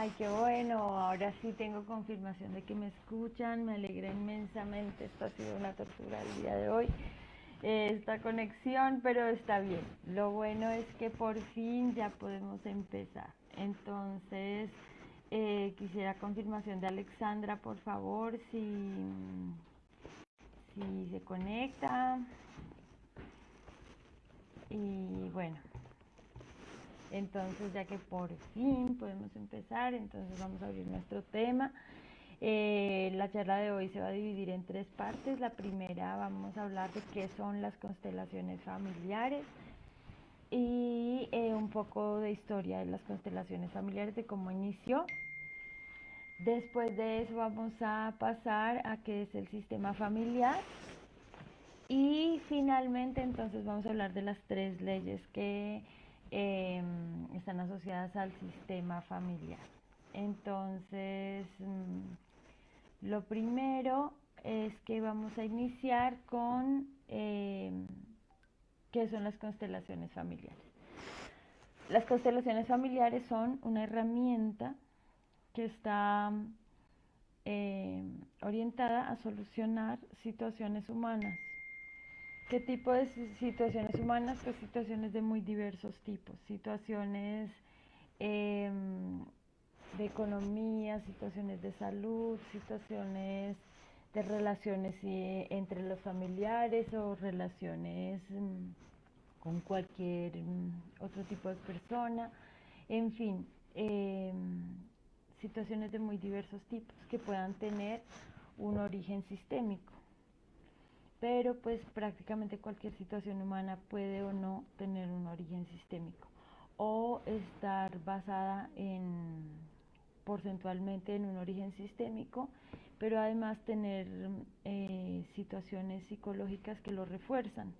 Ay, qué bueno. Ahora sí tengo confirmación de que me escuchan. Me alegra inmensamente. Esto ha sido una tortura el día de hoy. Esta conexión, pero está bien. Lo bueno es que por fin ya podemos empezar. Entonces, quisiera confirmación de Alexandra, por favor, si se conecta. Y bueno, entonces ya que por fin podemos empezar, entonces vamos a abrir nuestro tema. La charla de hoy se va a dividir en tres partes. La primera vamos a hablar de qué son las constelaciones familiares y un poco de historia de las constelaciones familiares, de cómo inició. Después de eso vamos a pasar a qué es el sistema familiar y finalmente entonces vamos a hablar de las tres leyes que están asociadas al sistema familiar. Entonces, lo primero es que vamos a iniciar con qué son las constelaciones familiares. Las constelaciones familiares son una herramienta que está orientada a solucionar situaciones humanas. ¿Qué tipo de situaciones humanas? Pues situaciones de muy diversos tipos, situaciones eh, de economía, situaciones de salud, situaciones de relaciones entre los familiares o relaciones con cualquier otro tipo de persona, en fin, situaciones de muy diversos tipos que puedan tener un origen sistémico. Pero pues prácticamente cualquier situación humana puede o no tener un origen sistémico o estar basada porcentualmente en un origen sistémico, pero además tener situaciones psicológicas que lo refuerzan.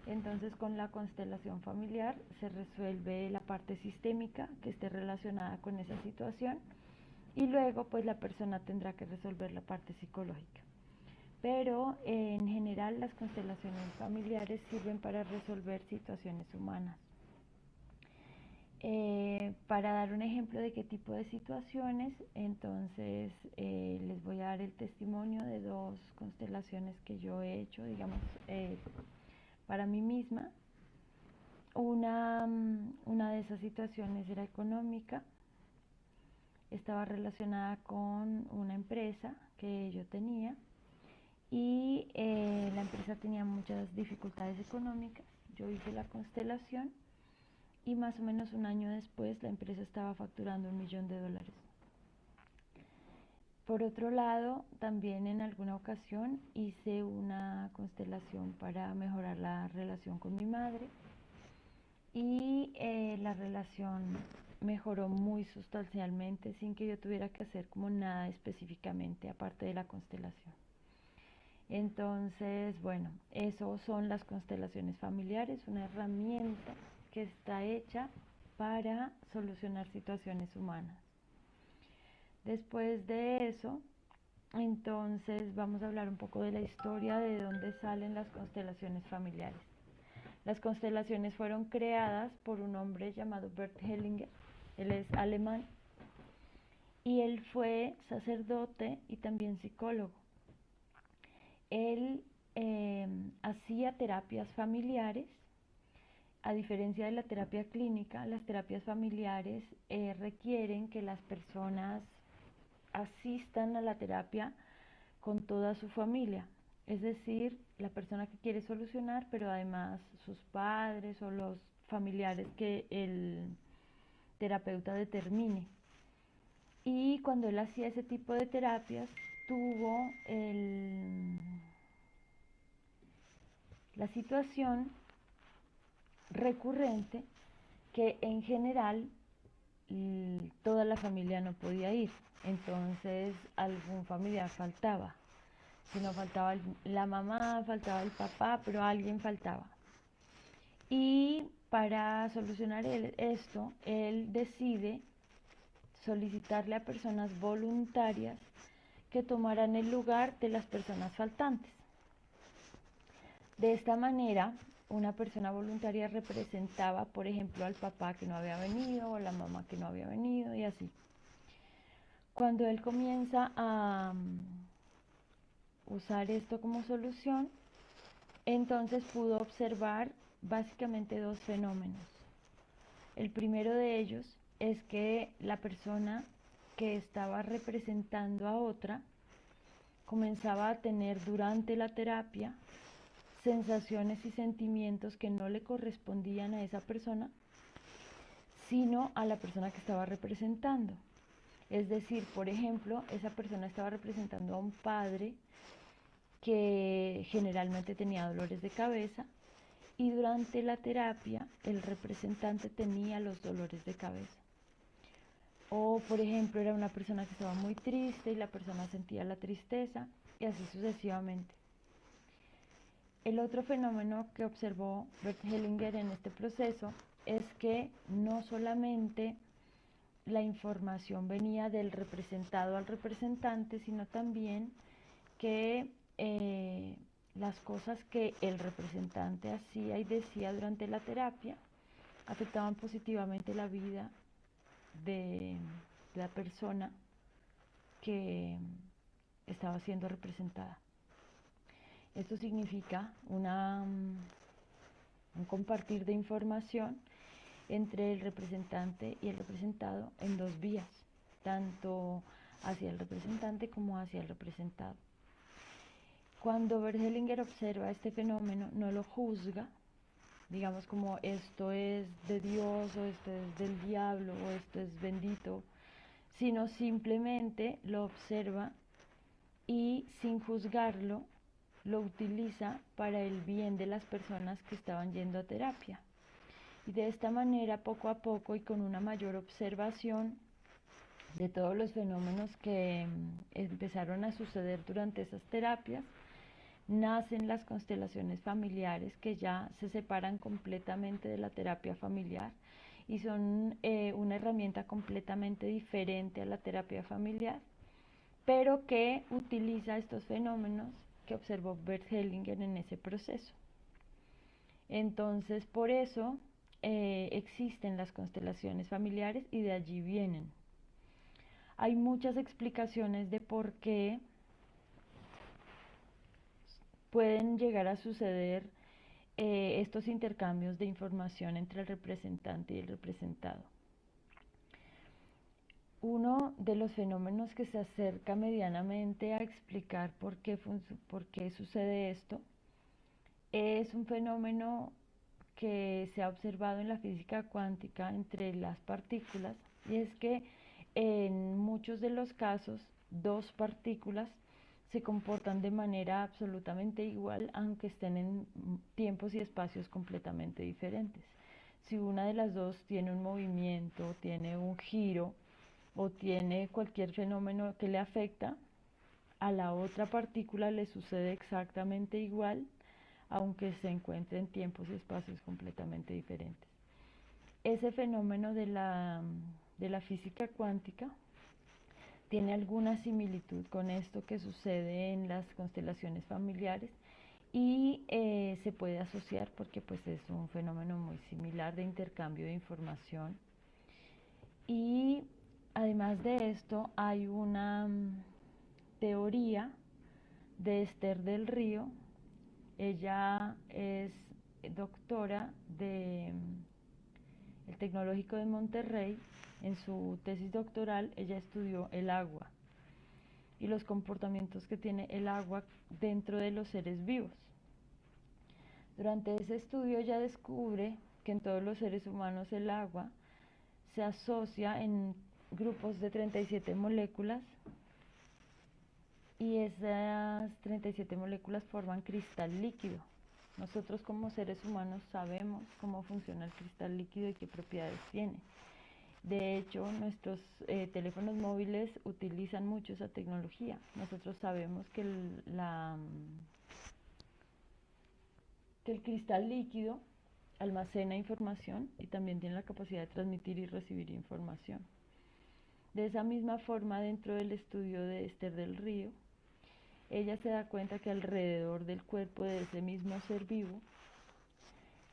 Entonces con la constelación familiar se resuelve la parte sistémica que esté relacionada con esa situación y luego pues la persona tendrá que resolver la parte psicológica. Pero en general las constelaciones familiares sirven para resolver situaciones humanas. Para dar un ejemplo de qué tipo de situaciones, entonces les voy a dar el testimonio de dos constelaciones que yo he hecho, digamos, para mí misma. Una de esas situaciones era económica, estaba relacionada con una empresa que yo tenía y la empresa tenía muchas dificultades económicas. Yo hice la constelación y más o menos un año después la empresa estaba facturando $1.000.000. Por otro lado, también en alguna ocasión hice una constelación para mejorar la relación con mi madre y la relación mejoró muy sustancialmente sin que yo tuviera que hacer como nada específicamente aparte de la constelación. Entonces, bueno, eso son las constelaciones familiares, una herramienta que está hecha para solucionar situaciones humanas. Después de eso, entonces vamos a hablar un poco de la historia de dónde salen las constelaciones familiares. Las constelaciones fueron creadas por un hombre llamado Bert Hellinger, él es alemán y él fue sacerdote y también psicólogo. Él hacía terapias familiares. A diferencia de la terapia clínica, las terapias familiares requieren que las personas asistan a la terapia con toda su familia, es decir, la persona que quiere solucionar, pero además sus padres o los familiares que el terapeuta determine. Y cuando él hacía ese tipo de terapias, tuvo la situación recurrente que en general toda la familia no podía ir, entonces algún familiar faltaba. Si no faltaba la mamá, faltaba el papá, pero alguien faltaba. Y para solucionar esto, él decide solicitarle a personas voluntarias que tomaran el lugar de las personas faltantes. De esta manera, una persona voluntaria representaba, por ejemplo, al papá que no había venido o la mamá que no había venido y así. Cuando él comienza a usar esto como solución, entonces pudo observar básicamente dos fenómenos. El primero de ellos es que la persona que estaba representando a otra comenzaba a tener durante la terapia sensaciones y sentimientos que no le correspondían a esa persona, sino a la persona que estaba representando. Es decir, por ejemplo, esa persona estaba representando a un padre que generalmente tenía dolores de cabeza y durante la terapia el representante tenía los dolores de cabeza. O, por ejemplo, era una persona que estaba muy triste y la persona sentía la tristeza y así sucesivamente. El otro fenómeno que observó Bert Hellinger en este proceso es que no solamente la información venía del representado al representante, sino también que las cosas que el representante hacía y decía durante la terapia afectaban positivamente la vida de la persona que estaba siendo representada. Esto significa un compartir de información entre el representante y el representado en dos vías, tanto hacia el representante como hacia el representado. Cuando Bert Hellinger observa este fenómeno, no lo juzga, digamos como esto es de Dios o esto es del diablo o esto es bendito, sino simplemente lo observa y sin juzgarlo lo utiliza para el bien de las personas que estaban yendo a terapia. Y de esta manera, poco a poco y con una mayor observación de todos los fenómenos que empezaron a suceder durante esas terapias, nacen las constelaciones familiares que ya se separan completamente de la terapia familiar y son una herramienta completamente diferente a la terapia familiar, pero que utiliza estos fenómenos que observó Bert Hellinger en ese proceso. Entonces, por eso existen las constelaciones familiares y de allí vienen. Hay muchas explicaciones de por qué pueden llegar a suceder estos intercambios de información entre el representante y el representado. Uno de los fenómenos que se acerca medianamente a explicar por qué sucede esto es un fenómeno que se ha observado en la física cuántica entre las partículas, y es que en muchos de los casos dos partículas se comportan de manera absolutamente igual, aunque estén en tiempos y espacios completamente diferentes. Si una de las dos tiene un movimiento, tiene un giro o tiene cualquier fenómeno que le afecta, a la otra partícula le sucede exactamente igual, aunque se encuentre en tiempos y espacios completamente diferentes. Ese fenómeno de la física cuántica tiene alguna similitud con esto que sucede en las constelaciones familiares y se puede asociar porque pues es un fenómeno muy similar de intercambio de información. Y además de esto hay una teoría de Esther del Río. Ella es doctora del Tecnológico de Monterrey. En su tesis doctoral ella estudió el agua y los comportamientos que tiene el agua dentro de los seres vivos. Durante ese estudio ella descubre que en todos los seres humanos el agua se asocia en grupos de 37 moléculas y esas 37 moléculas forman cristal líquido. Nosotros como seres humanos sabemos cómo funciona el cristal líquido y qué propiedades tiene. De hecho, nuestros teléfonos móviles utilizan mucho esa tecnología. Nosotros sabemos que el cristal líquido almacena información y también tiene la capacidad de transmitir y recibir información. De esa misma forma, dentro del estudio de Esther del Río, ella se da cuenta que alrededor del cuerpo de ese mismo ser vivo,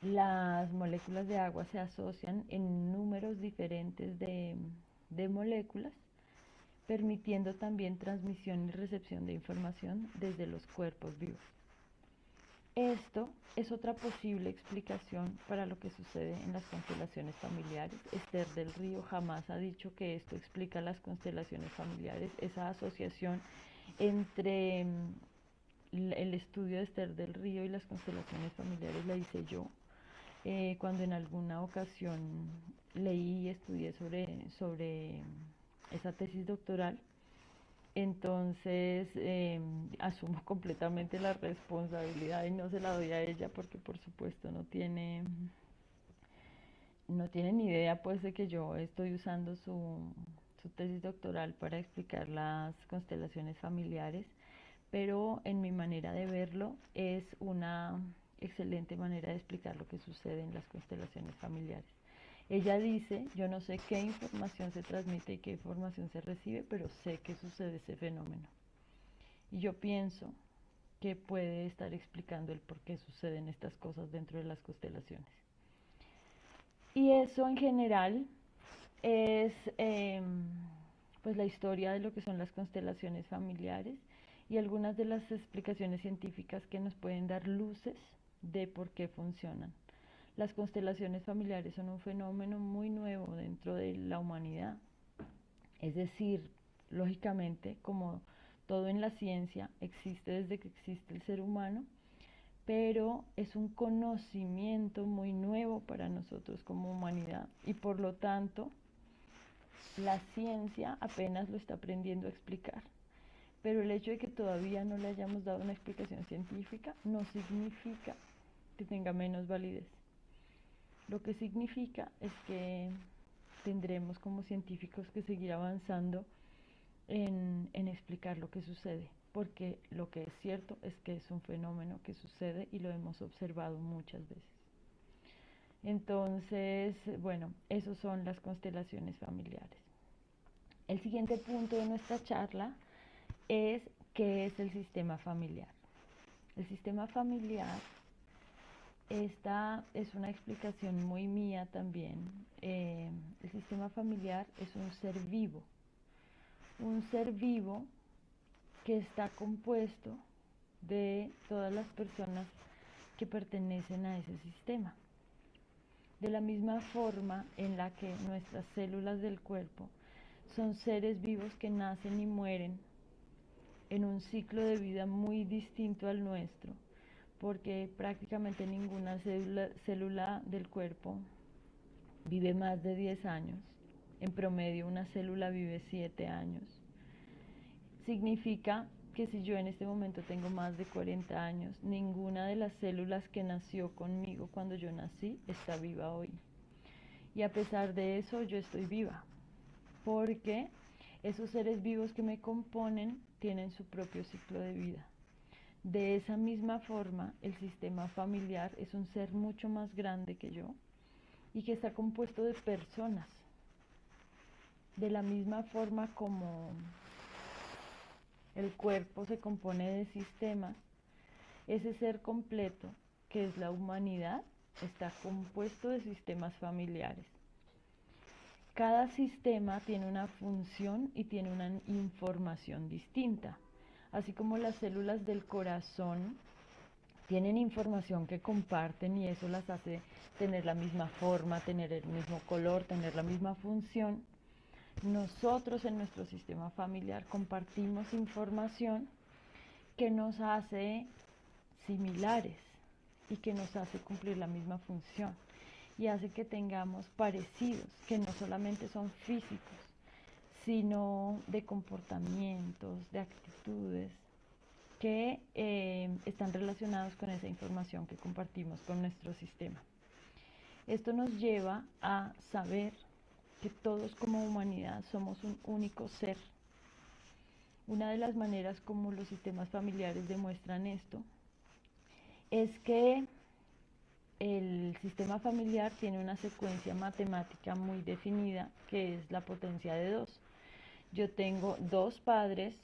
las moléculas de agua se asocian en números diferentes de moléculas, permitiendo también transmisión y recepción de información desde los cuerpos vivos. Esto es otra posible explicación para lo que sucede en las constelaciones familiares. Esther del Río jamás ha dicho que esto explica las constelaciones familiares. Esa asociación entre el estudio de Esther del Río y las constelaciones familiares la hice yo, cuando en alguna ocasión leí y estudié sobre esa tesis doctoral. Entonces asumo completamente la responsabilidad y no se la doy a ella porque por supuesto no tiene ni idea pues de que yo estoy usando su tesis doctoral para explicar las constelaciones familiares, pero en mi manera de verlo es una excelente manera de explicar lo que sucede en las constelaciones familiares. Ella dice, yo no sé qué información se transmite y qué información se recibe, pero sé que sucede ese fenómeno. Y yo pienso que puede estar explicando el por qué suceden estas cosas dentro de las constelaciones. Y eso en general es pues la historia de lo que son las constelaciones familiares y algunas de las explicaciones científicas que nos pueden dar luces de por qué funcionan. Las constelaciones familiares son un fenómeno muy nuevo dentro de la humanidad. Es decir, lógicamente, como todo en la ciencia, existe desde que existe el ser humano, pero es un conocimiento muy nuevo para nosotros como humanidad y por lo tanto la ciencia apenas lo está aprendiendo a explicar. Pero el hecho de que todavía no le hayamos dado una explicación científica no significa que tenga menos validez. Lo que significa es que tendremos como científicos que seguir avanzando en explicar lo que sucede, porque lo que es cierto es que es un fenómeno que sucede y lo hemos observado muchas veces. Entonces, bueno, esos son las constelaciones familiares. El siguiente punto de nuestra charla es qué es el sistema familiar. El sistema familiar, esta es una explicación muy mía también. El sistema familiar es un ser vivo que está compuesto de todas las personas que pertenecen a ese sistema. De la misma forma en la que nuestras células del cuerpo son seres vivos que nacen y mueren en un ciclo de vida muy distinto al nuestro, porque prácticamente ninguna célula del cuerpo vive más de 10 años. En promedio una célula vive 7 años. Significa que si yo en este momento tengo más de 40 años, ninguna de las células que nació conmigo cuando yo nací está viva hoy. Y a pesar de eso, yo estoy viva, porque esos seres vivos que me componen tienen su propio ciclo de vida. De esa misma forma, el sistema familiar es un ser mucho más grande que yo y que está compuesto de personas. De la misma forma como el cuerpo se compone de sistemas, ese ser completo, que es la humanidad, está compuesto de sistemas familiares. Cada sistema tiene una función y tiene una información distinta. Así como las células del corazón tienen información que comparten y eso las hace tener la misma forma, tener el mismo color, tener la misma función. Nosotros en nuestro sistema familiar compartimos información que nos hace similares y que nos hace cumplir la misma función y hace que tengamos parecidos, que no solamente son físicos, sino de comportamientos, de actitudes, que están relacionados con esa información que compartimos con nuestro sistema. Esto nos lleva a saber que todos como humanidad somos un único ser. Una de las maneras como los sistemas familiares demuestran esto es que el sistema familiar tiene una secuencia matemática muy definida, que es la potencia de 2. Yo tengo 2 padres,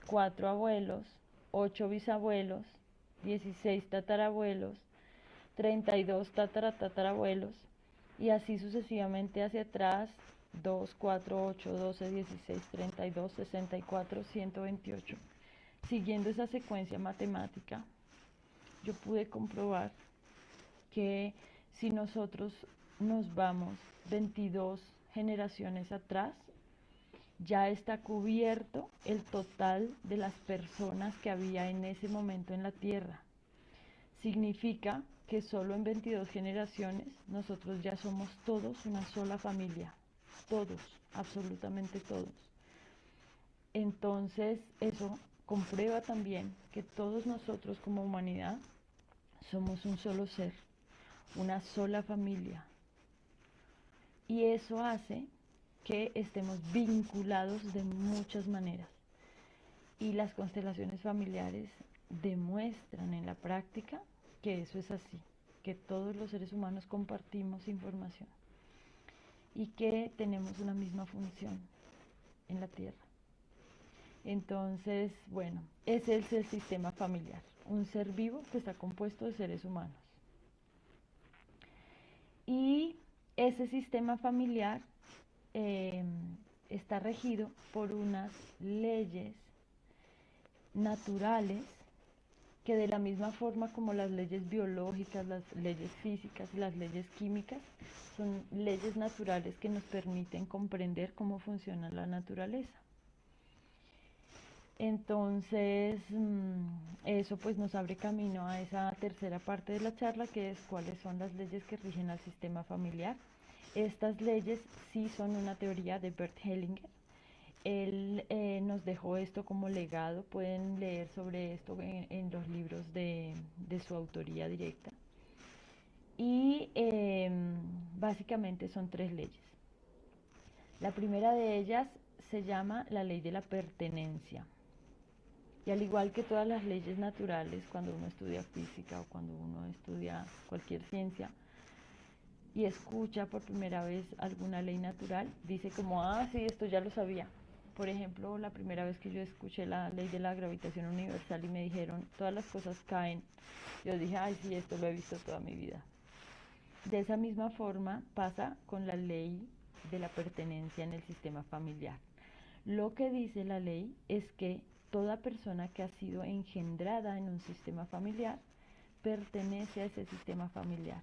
4 abuelos, 8 bisabuelos, 16 tatarabuelos, 32 tatarabuelos y así sucesivamente hacia atrás 2, 4, 8, 12, 16, 32, 64, 128. Siguiendo esa secuencia matemática, yo pude comprobar que si nosotros nos vamos 22 generaciones atrás, ya está cubierto el total de las personas que había en ese momento en la Tierra. Significa que solo en 22 generaciones nosotros ya somos todos una sola familia, todos, absolutamente todos. Entonces eso comprueba también que todos nosotros como humanidad somos un solo ser, una sola familia. Y eso hace que estemos vinculados de muchas maneras. Y las constelaciones familiares demuestran en la práctica que eso es así, que todos los seres humanos compartimos información y que tenemos una misma función en la Tierra. Entonces, bueno, ese es el sistema familiar, un ser vivo que está compuesto de seres humanos. Y ese sistema familiar está regido por unas leyes naturales que, de la misma forma como las leyes biológicas, las leyes físicas y las leyes químicas, son leyes naturales que nos permiten comprender cómo funciona la naturaleza. Entonces, eso pues nos abre camino a esa tercera parte de la charla, que es cuáles son las leyes que rigen al sistema familiar. Estas leyes sí son una teoría de Bert Hellinger. Él nos dejó esto como legado, pueden leer sobre esto en los libros de su autoría directa. Y básicamente son tres leyes. La primera de ellas se llama la ley de la pertenencia. Y al igual que todas las leyes naturales, cuando uno estudia física o cuando uno estudia cualquier ciencia y escucha por primera vez alguna ley natural, dice como, ah, sí, esto ya lo sabía. Por ejemplo, la primera vez que yo escuché la ley de la gravitación universal y me dijeron, todas las cosas caen, yo dije, ay, sí, esto lo he visto toda mi vida. De esa misma forma pasa con la ley de la pertenencia en el sistema familiar. Lo que dice la ley es que toda persona que ha sido engendrada en un sistema familiar pertenece a ese sistema familiar.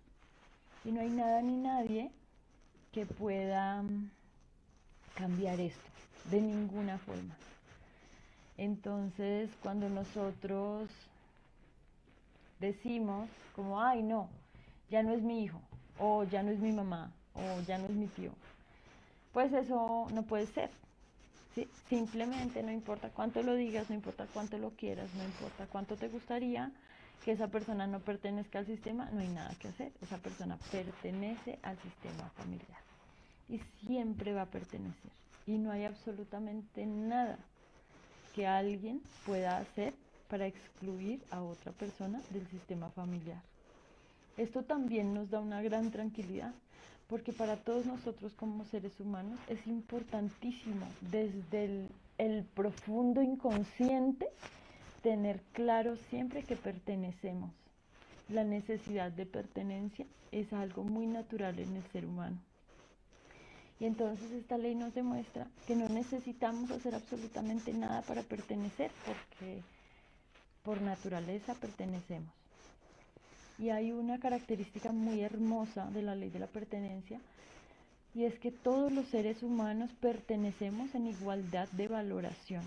Y no hay nada ni nadie que pueda cambiar esto, de ninguna forma. Entonces, cuando nosotros decimos como, ay, no, ya no es mi hijo, o ya no es mi mamá, o ya no es mi tío, pues eso no puede ser. ¿Sí? Simplemente no importa cuánto lo digas, no importa cuánto lo quieras, no importa cuánto te gustaría que esa persona no pertenezca al sistema, no hay nada que hacer. Esa persona pertenece al sistema familiar y siempre va a pertenecer. Y no hay absolutamente nada que alguien pueda hacer para excluir a otra persona del sistema familiar. Esto también nos da una gran tranquilidad, porque para todos nosotros como seres humanos es importantísimo desde el profundo inconsciente tener claro siempre que pertenecemos. La necesidad de pertenencia es algo muy natural en el ser humano. Y entonces esta ley nos demuestra que no necesitamos hacer absolutamente nada para pertenecer, porque por naturaleza pertenecemos. Y hay una característica muy hermosa de la ley de la pertenencia, y es que todos los seres humanos pertenecemos en igualdad de valoración.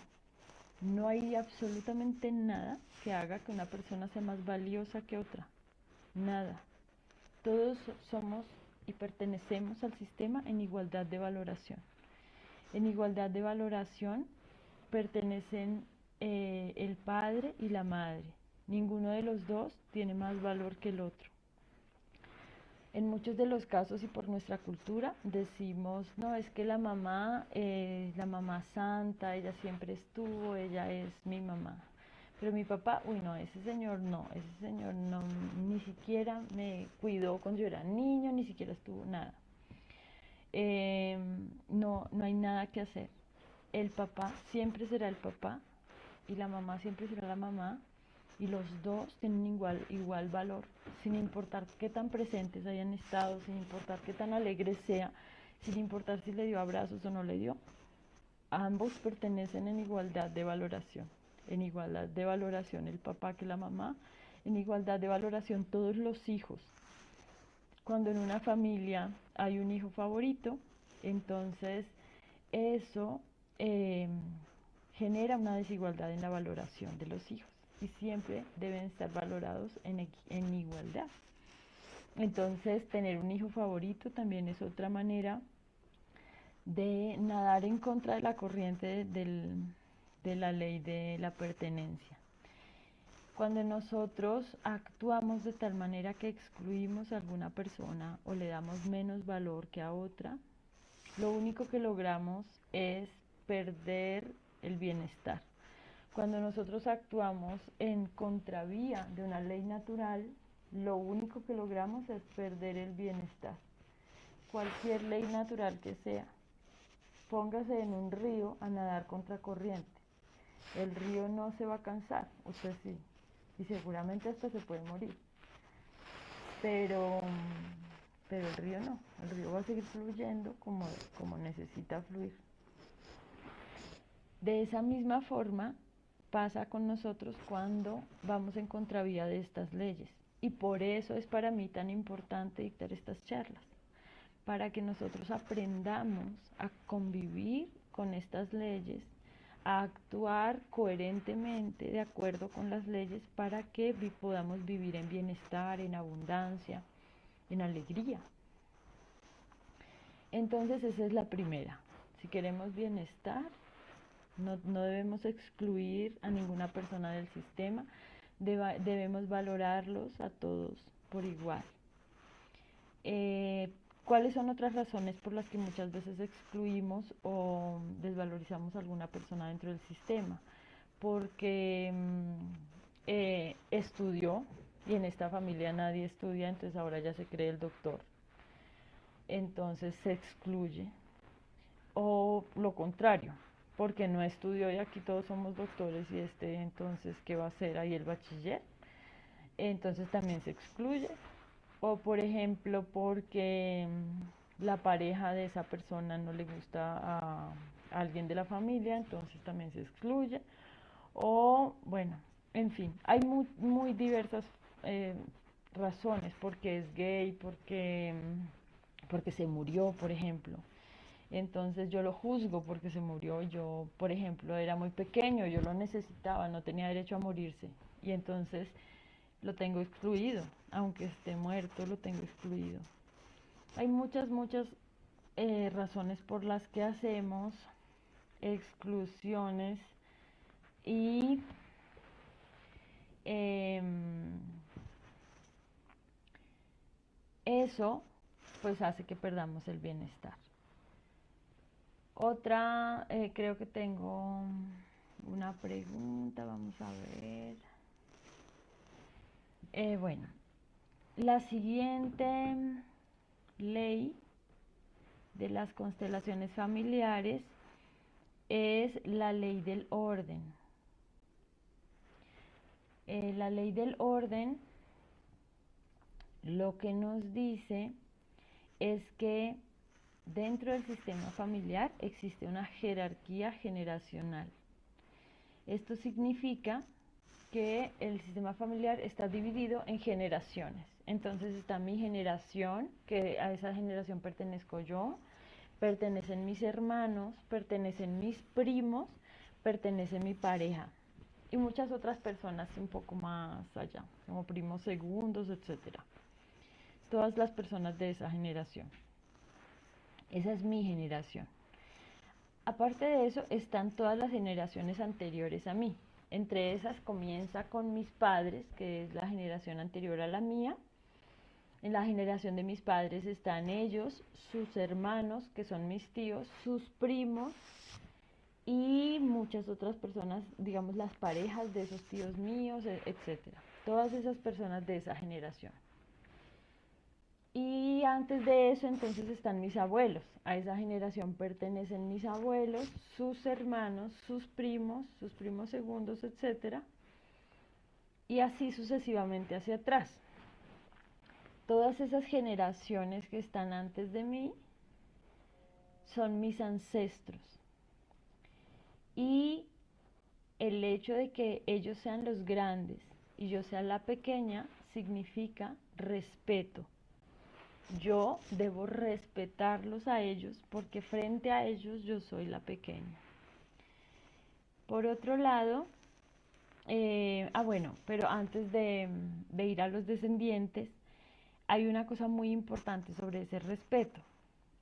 No hay absolutamente nada que haga que una persona sea más valiosa que otra. Nada. Todos somos y pertenecemos al sistema en igualdad de valoración. En igualdad de valoración pertenecen el padre y la madre. Ninguno de los dos tiene más valor que el otro. En muchos de los casos y por nuestra cultura decimos, no, es que la mamá santa, ella siempre estuvo, ella es mi mamá. Pero mi papá, uy no, ese señor no, ni siquiera me cuidó cuando yo era niño, ni siquiera estuvo nada. No hay nada que hacer. El papá siempre será el papá y la mamá siempre será la mamá, y los dos tienen igual valor, sin importar qué tan presentes hayan estado, sin importar qué tan alegres sea, sin importar si le dio abrazos o no le dio. Ambos pertenecen en igualdad de valoración, el papá que la mamá, en igualdad de valoración todos los hijos. Cuando en una familia hay un hijo favorito, entonces eso eh, genera una desigualdad en la valoración de los hijos y siempre deben estar valorados en igualdad. Entonces, tener un hijo favorito también es otra manera de nadar en contra de la corriente de la ley de la pertenencia. Cuando nosotros actuamos de tal manera que excluimos a alguna persona o le damos menos valor que a otra, lo único que logramos es perder el bienestar. Cuando nosotros actuamos en contravía de una ley natural, lo único que logramos es perder el bienestar. Cualquier ley natural que sea, póngase en un río a nadar contra corriente. El río no se va a cansar, usted sí, y seguramente hasta se puede morir. Pero el río no, el río va a seguir fluyendo como necesita fluir. De esa misma forma pasa con nosotros cuando vamos en contravía de estas leyes. Y por eso es para mí tan importante dictar estas charlas, para que nosotros aprendamos a convivir con estas leyes, a actuar coherentemente de acuerdo con las leyes para que podamos vivir en bienestar, en abundancia, en alegría. Entonces esa es la primera. Si queremos bienestar, no debemos excluir a ninguna persona del sistema, debemos valorarlos a todos por igual. ¿Cuáles son otras razones por las que muchas veces excluimos o desvalorizamos a alguna persona dentro del sistema? Porque estudió y en esta familia nadie estudia, entonces ahora ya se cree el doctor. Entonces se excluye. O lo contrario, porque no estudió y aquí todos somos doctores y entonces, ¿qué va a hacer ahí el bachiller? Entonces también se excluye. O por ejemplo, porque la pareja de esa persona no le gusta a alguien de la familia, entonces también se excluye. O bueno, en fin, hay muy diversas razones, porque es gay, porque se murió, por ejemplo. Entonces yo lo juzgo porque se murió. Yo, por ejemplo, era muy pequeño, yo lo necesitaba, no tenía derecho a morirse. Y entonces lo tengo excluido, aunque esté muerto, lo tengo excluido. Hay muchas razones por las que hacemos exclusiones y eso pues hace que perdamos el bienestar. Otra, creo que tengo una pregunta, vamos a ver. Bueno, la siguiente ley de las constelaciones familiares es la ley del orden. La ley del orden lo que nos dice es que dentro del sistema familiar existe una jerarquía generacional. Esto significa que el sistema familiar está dividido en generaciones. Entonces está mi generación, que a esa generación pertenezco yo, pertenecen mis hermanos, pertenecen mis primos, pertenece mi pareja y muchas otras personas un poco más allá, como primos segundos, etcétera. Todas las personas de esa generación. Esa es mi generación. Aparte de eso, están todas las generaciones anteriores a mí. Entre esas comienza con mis padres, que es la generación anterior a la mía. En la generación de mis padres están ellos, sus hermanos, que son mis tíos, sus primos y muchas otras personas, digamos las parejas de esos tíos míos, etcétera. Todas esas personas de esa generación. Y antes de eso entonces están mis abuelos. A esa generación pertenecen mis abuelos, sus hermanos, sus primos segundos, etcétera. Y así sucesivamente hacia atrás. Todas esas generaciones que están antes de mí son mis ancestros. Y el hecho de que ellos sean los grandes y yo sea la pequeña significa respeto. Yo debo respetarlos a ellos porque frente a ellos yo soy la pequeña. Por otro lado, bueno, pero antes de ir a los descendientes, hay una cosa muy importante sobre ese respeto.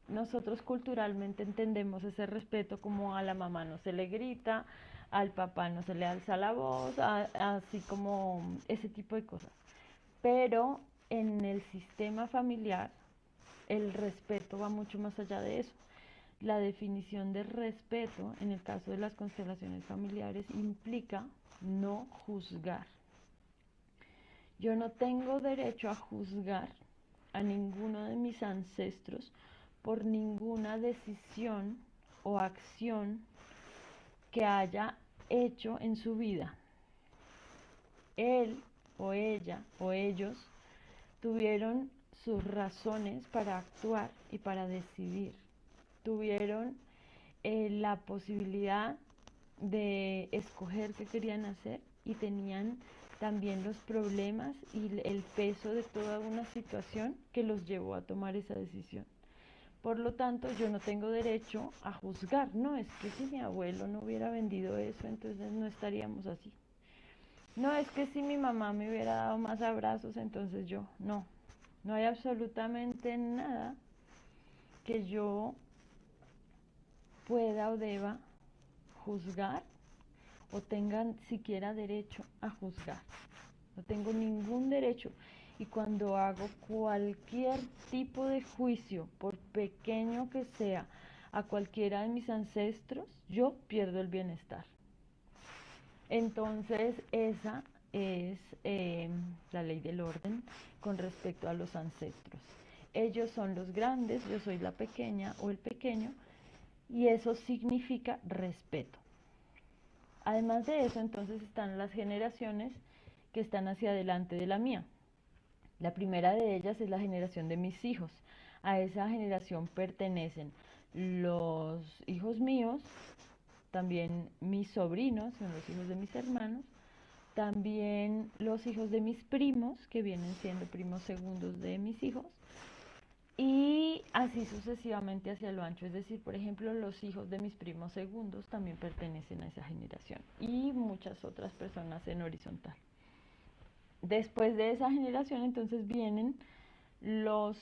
Nosotros culturalmente entendemos ese respeto como a la mamá no se le grita, al papá no se le alza la voz, así como ese tipo de cosas. Pero en el sistema familiar, el respeto va mucho más allá de eso. La definición de respeto, en el caso de las constelaciones familiares, implica no juzgar. Yo no tengo derecho a juzgar a ninguno de mis ancestros por ninguna decisión o acción que haya hecho en su vida. Él o ella o ellos tuvieron sus razones para actuar y para decidir. Tuvieron la posibilidad de escoger qué querían hacer y tenían también los problemas y el peso de toda una situación que los llevó a tomar esa decisión. Por lo tanto, yo no tengo derecho a juzgar. No, es que si mi abuelo no hubiera vendido eso, entonces no estaríamos así. No, es que si mi mamá me hubiera dado más abrazos, entonces yo. No, no hay absolutamente nada que yo pueda o deba juzgar o tengan siquiera derecho a juzgar. No tengo ningún derecho. Y cuando hago cualquier tipo de juicio, por pequeño que sea, a cualquiera de mis ancestros, yo pierdo el bienestar. Entonces, esa es la ley del orden con respecto a los ancestros. Ellos son los grandes, yo soy la pequeña o el pequeño, y eso significa respeto. Además de eso, entonces están las generaciones que están hacia adelante de la mía. La primera de ellas es la generación de mis hijos. A esa generación pertenecen los hijos míos, también mis sobrinos, son los hijos de mis hermanos, también los hijos de mis primos, que vienen siendo primos segundos de mis hijos, y así sucesivamente hacia lo ancho. Es decir, por ejemplo, los hijos de mis primos segundos también pertenecen a esa generación y muchas otras personas en horizontal. Después de esa generación entonces vienen los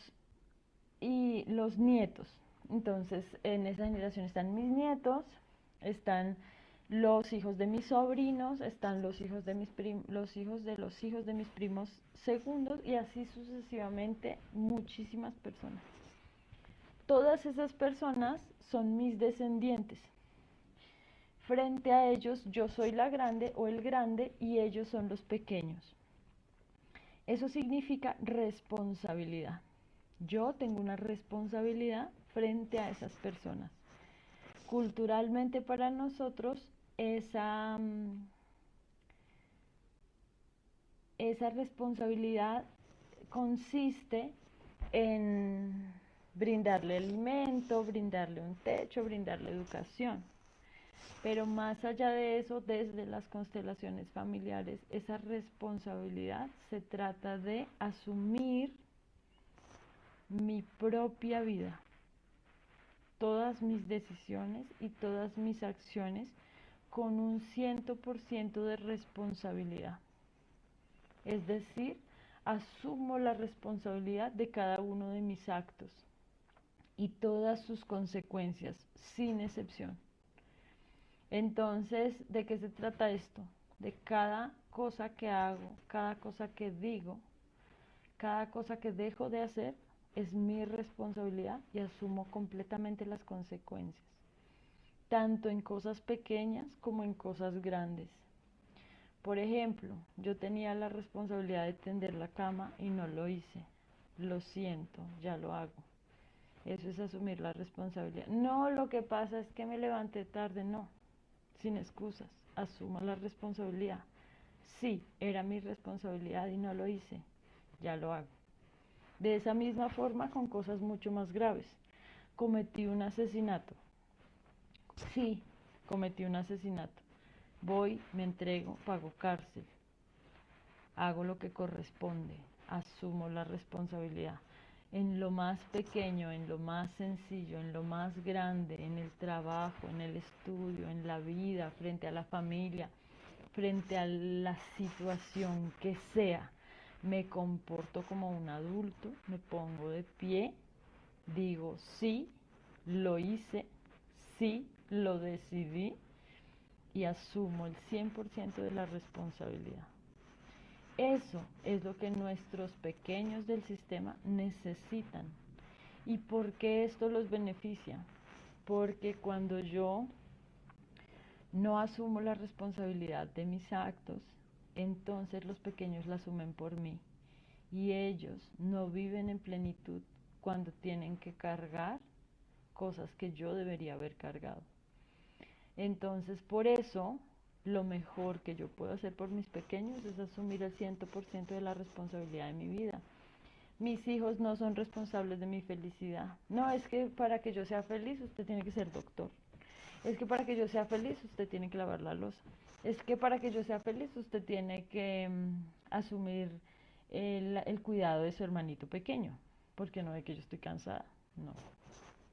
nietos. Entonces en esa generación están mis nietos, están los hijos de mis sobrinos, están los hijos de los hijos de mis primos segundos y así sucesivamente muchísimas personas. Todas esas personas son mis descendientes. Frente a ellos yo soy la grande o el grande y ellos son los pequeños. Eso significa responsabilidad. Yo tengo una responsabilidad frente a esas personas. Culturalmente para nosotros esa responsabilidad consiste en brindarle alimento, brindarle un techo, brindarle educación. Pero más allá de eso, desde las constelaciones familiares, esa responsabilidad se trata de asumir mi propia vida, todas mis decisiones y todas mis acciones con un 100% de responsabilidad. Es decir, asumo la responsabilidad de cada uno de mis actos y todas sus consecuencias, sin excepción. Entonces, ¿de qué se trata esto? De cada cosa que hago, cada cosa que digo, cada cosa que dejo de hacer, es mi responsabilidad y asumo completamente las consecuencias, tanto en cosas pequeñas como en cosas grandes. Por ejemplo, yo tenía la responsabilidad de tender la cama y no lo hice. Lo siento, ya lo hago. Eso es asumir la responsabilidad. No, lo que pasa es que me levanté tarde, no. Sin excusas, asuma la responsabilidad. Sí, era mi responsabilidad y no lo hice, ya lo hago. De esa misma forma con cosas mucho más graves, cometí un asesinato. Sí, cometí un asesinato. Voy, me entrego, pago cárcel, hago lo que corresponde, asumo la responsabilidad. En lo más pequeño, en lo más sencillo, en lo más grande, en el trabajo, en el estudio, en la vida, frente a la familia, frente a la situación que sea, me comporto como un adulto, me pongo de pie, digo sí, lo hice, sí, lo decidí y asumo el 100% de la responsabilidad. Eso es lo que nuestros pequeños del sistema necesitan. ¿Y por qué esto los beneficia? Porque cuando yo no asumo la responsabilidad de mis actos, entonces los pequeños la asumen por mí. Y ellos no viven en plenitud cuando tienen que cargar cosas que yo debería haber cargado. Entonces, por eso, lo mejor que yo puedo hacer por mis pequeños es asumir el 100% de la responsabilidad de mi vida. Mis hijos no son responsables de mi felicidad. No, es que para que yo sea feliz usted tiene que ser doctor. Es que para que yo sea feliz usted tiene que lavar la loza. Es que para que yo sea feliz usted tiene que asumir el cuidado de su hermanito pequeño. Porque no ve que yo estoy cansada. No.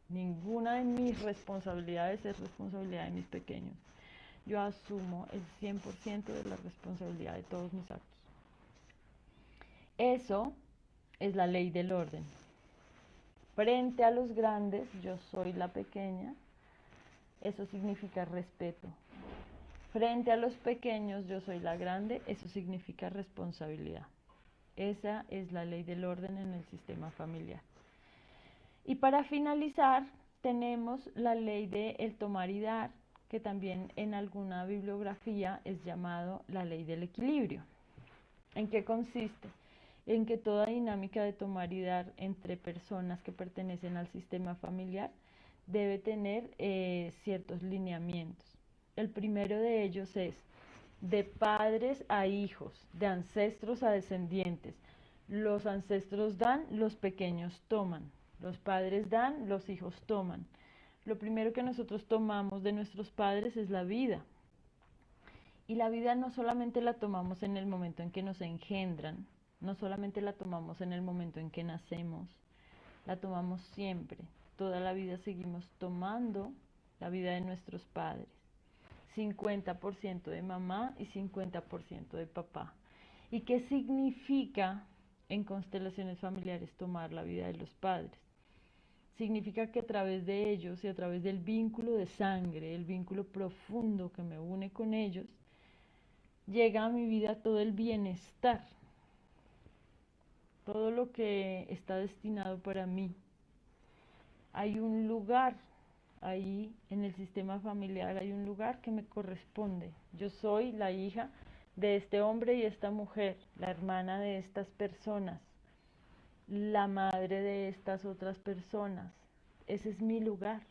Ninguna de mis responsabilidades es responsabilidad de mis pequeños. Yo asumo el 100% de la responsabilidad de todos mis actos. Eso es la ley del orden. Frente a los grandes, yo soy la pequeña. Eso significa respeto. Frente a los pequeños, yo soy la grande. Eso significa responsabilidad. Esa es la ley del orden en el sistema familiar. Y para finalizar, tenemos la ley de el tomar y dar, que también en alguna bibliografía es llamado la ley del equilibrio. ¿En qué consiste? En que toda dinámica de tomar y dar entre personas que pertenecen al sistema familiar debe tener ciertos lineamientos. El primero de ellos es de padres a hijos, de ancestros a descendientes. Los ancestros dan, los pequeños toman. Los padres dan, los hijos toman. Lo primero que nosotros tomamos de nuestros padres es la vida. Y la vida no solamente la tomamos en el momento en que nos engendran, no solamente la tomamos en el momento en que nacemos, la tomamos siempre. Toda la vida seguimos tomando la vida de nuestros padres. 50% de mamá y 50% de papá. ¿Y qué significa en constelaciones familiares tomar la vida de los padres? Significa que a través de ellos y a través del vínculo de sangre, el vínculo profundo que me une con ellos, llega a mi vida todo el bienestar, todo lo que está destinado para mí. Hay un lugar ahí en el sistema familiar, hay un lugar que me corresponde. Yo soy la hija de este hombre y esta mujer, la hermana de estas personas, la madre de estas otras personas. Ese es mi lugar,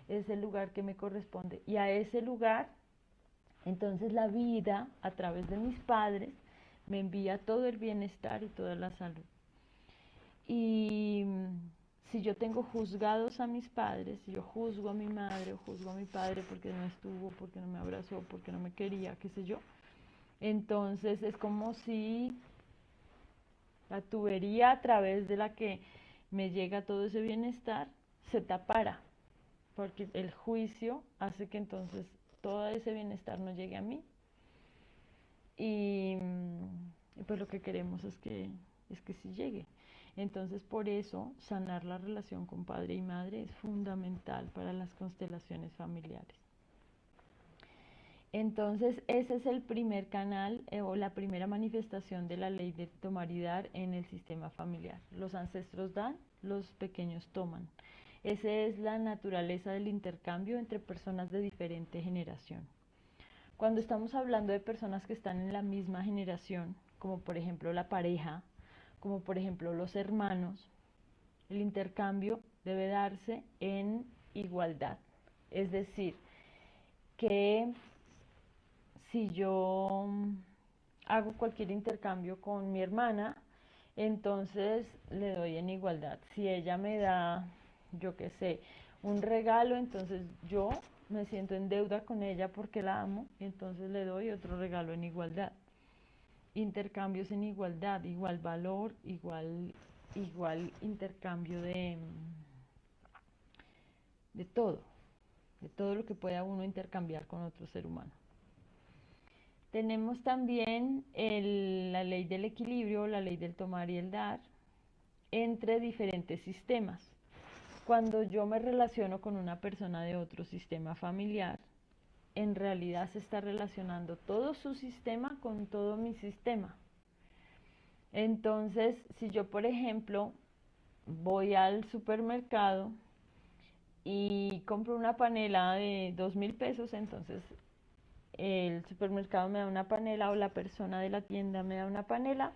es el lugar que me corresponde. Y a ese lugar, entonces la vida, a través de mis padres, me envía todo el bienestar y toda la salud. Y si yo tengo juzgados a mis padres, si yo juzgo a mi madre o juzgo a mi padre porque no estuvo, porque no me abrazó, porque no me quería, qué sé yo, entonces es como si la tubería a través de la que me llega todo ese bienestar se tapara, porque el juicio hace que entonces todo ese bienestar no llegue a mí. Y pues lo que queremos es que sí llegue. Entonces, por eso, sanar la relación con padre y madre es fundamental para las constelaciones familiares. Entonces, ese es el primer canal o la primera manifestación de la ley de tomar y dar en el sistema familiar. Los ancestros dan, los pequeños toman. Esa es la naturaleza del intercambio entre personas de diferente generación. Cuando estamos hablando de personas que están en la misma generación, como por ejemplo la pareja, como por ejemplo los hermanos, el intercambio debe darse en igualdad. Es decir, que si yo hago cualquier intercambio con mi hermana, entonces le doy en igualdad. Si ella me da, yo qué sé, un regalo, entonces yo me siento en deuda con ella porque la amo y entonces le doy otro regalo en igualdad. Intercambios en igualdad, igual valor, igual intercambio de todo, de todo lo que pueda uno intercambiar con otro ser humano. Tenemos también la ley del equilibrio, la ley del tomar y el dar entre diferentes sistemas. Cuando yo me relaciono con una persona de otro sistema familiar, en realidad se está relacionando todo su sistema con todo mi sistema. Entonces, si yo, por ejemplo, voy al supermercado y compro una panela de 2.000 pesos, entonces el supermercado me da una panela o la persona de la tienda me da una panela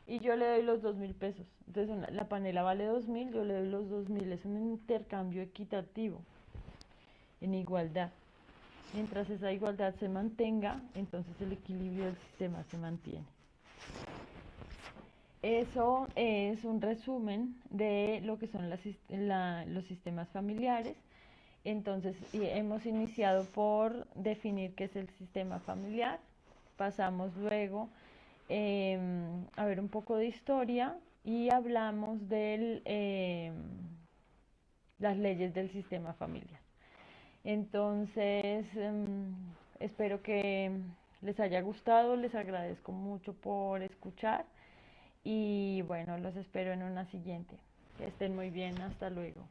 y yo le doy los 2.000 pesos. Entonces la panela vale 2.000, yo le doy los 2.000. Es un intercambio equitativo, en igualdad. Mientras esa igualdad se mantenga, entonces el equilibrio del sistema se mantiene. Eso es un resumen de lo que son los sistemas familiares. Entonces hemos iniciado por definir qué es el sistema familiar. Pasamos luego a ver un poco de historia y hablamos de las leyes del sistema familiar. Entonces, espero que les haya gustado, les agradezco mucho por escuchar y bueno, los espero en una siguiente. Que estén muy bien, hasta luego.